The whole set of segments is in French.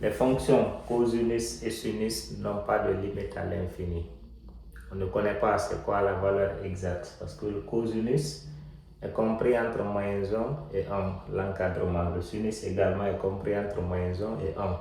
Les fonctions cosinus et sinus n'ont pas de limite à l'infini. On ne connaît pas c'est quoi la valeur exacte parce que le cosinus est compris entre moins 1 et 1, l'encadrement. Le sinus également est compris entre moins 1 et 1.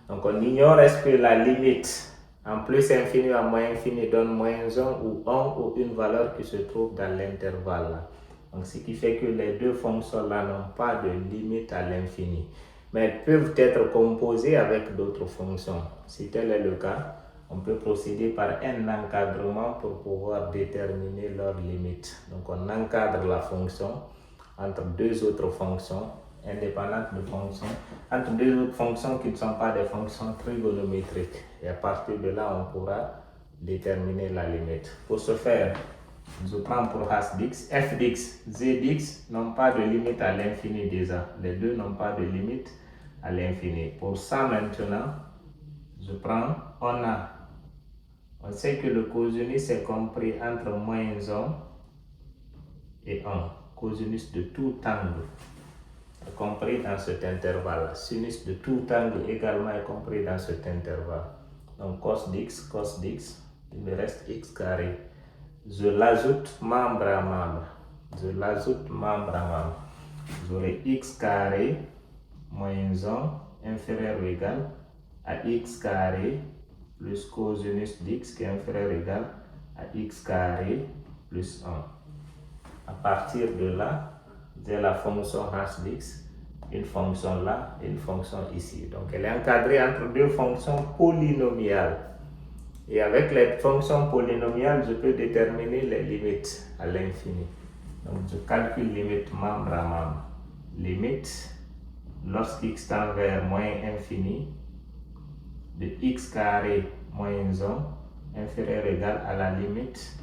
Donc on ignore est-ce que la limite en plus infini à moins infini donne moins 1 ou 1 ou une valeur qui se trouve dans l'intervalle là. Donc ce qui fait que les deux fonctions là n'ont pas de limite à l'infini. Mais elles peuvent être composées avec d'autres fonctions. Si tel est le cas, on peut procéder par un encadrement pour pouvoir déterminer leurs limites. Donc on encadre la fonction entre deux autres fonctions indépendantes de fonctions, entre deux autres fonctions qui ne sont pas des fonctions trigonométriques. Et à partir de là, on pourra déterminer la limite. Pour ce faire, je prends pour h d'x, f d'x, z d'x n'ont pas de limite à l'infini déjà. Les deux n'ont pas de limite à l'infini. Pour ça maintenant, je prends, on sait que le cosinus est compris entre moins 1 et 1. Cosinus de tout angle est compris dans cet intervalle. Sinus de tout angle également est compris dans cet intervalle. Donc cos d'x, il me reste x carré. Je l'ajoute membre à membre. J'aurai x carré moins 1 inférieur ou égal à x carré plus cosinus d'x qui est inférieur ou égal à x carré plus 1. À partir de là, j'ai la fonction h d'x, une fonction là et une fonction ici. Donc elle est encadrée entre deux fonctions polynomiales. Et avec les fonctions polynomiales, je peux déterminer les limites à l'infini. Donc je calcule limite membre à membre. Limite lorsqu'x tend vers moins infini de x carré moins 1 inférieur ou égal à la limite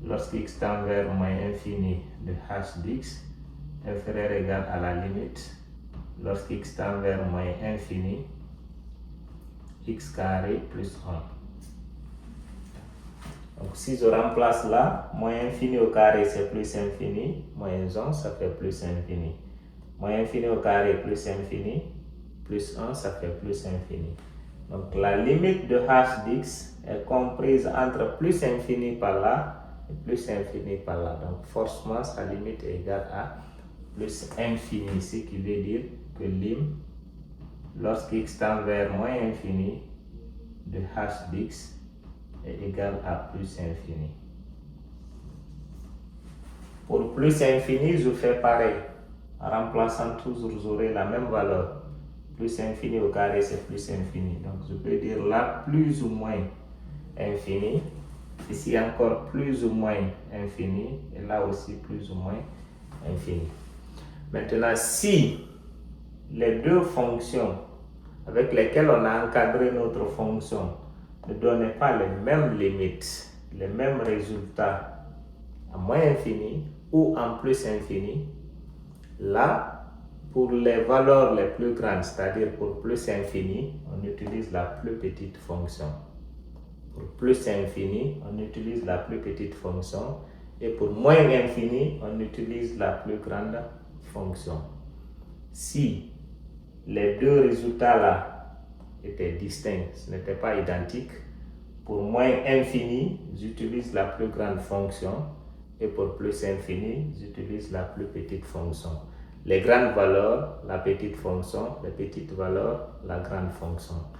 lorsqu'x tend vers moins infini de h d'x inférieur ou égal à la limite lorsqu'x tend vers moins infini x carré plus 1. Donc si je remplace là, moins infini au carré c'est plus infini, moins 1 ça fait plus infini. Moins infini au carré plus infini, plus 1 ça fait plus infini. Donc la limite de h d'x est comprise entre plus infini par là et plus infini par là. Donc forcément sa limite est égale à plus infini, ce qui veut dire que lim lorsqu'x tend vers moins infini de h d'x est égal à plus infini. Pour plus infini, je fais pareil. En remplaçant toujours, j'aurai la même valeur. Plus infini au carré, c'est plus infini. Donc, je peux dire là, plus ou moins infini. Ici, encore plus ou moins infini. Et là aussi, plus ou moins infini. Maintenant, si les deux fonctions avec lesquelles on a encadré notre fonction ne donnaient pas les mêmes limites, les mêmes résultats à moins infini ou en plus infini, là, pour les valeurs les plus grandes, c'est-à-dire pour plus infini, on utilise la plus petite fonction. Pour plus infini, on utilise la plus petite fonction. Et pour moins infini, on utilise la plus grande fonction. Si les deux résultats-là étaient distincts, ce n'était pas identique, pour moins infini, j'utilise la plus grande fonction. Et pour plus infini, j'utilise la plus petite fonction. Les grandes valeurs, la petite fonction, les petites valeurs, la grande fonction.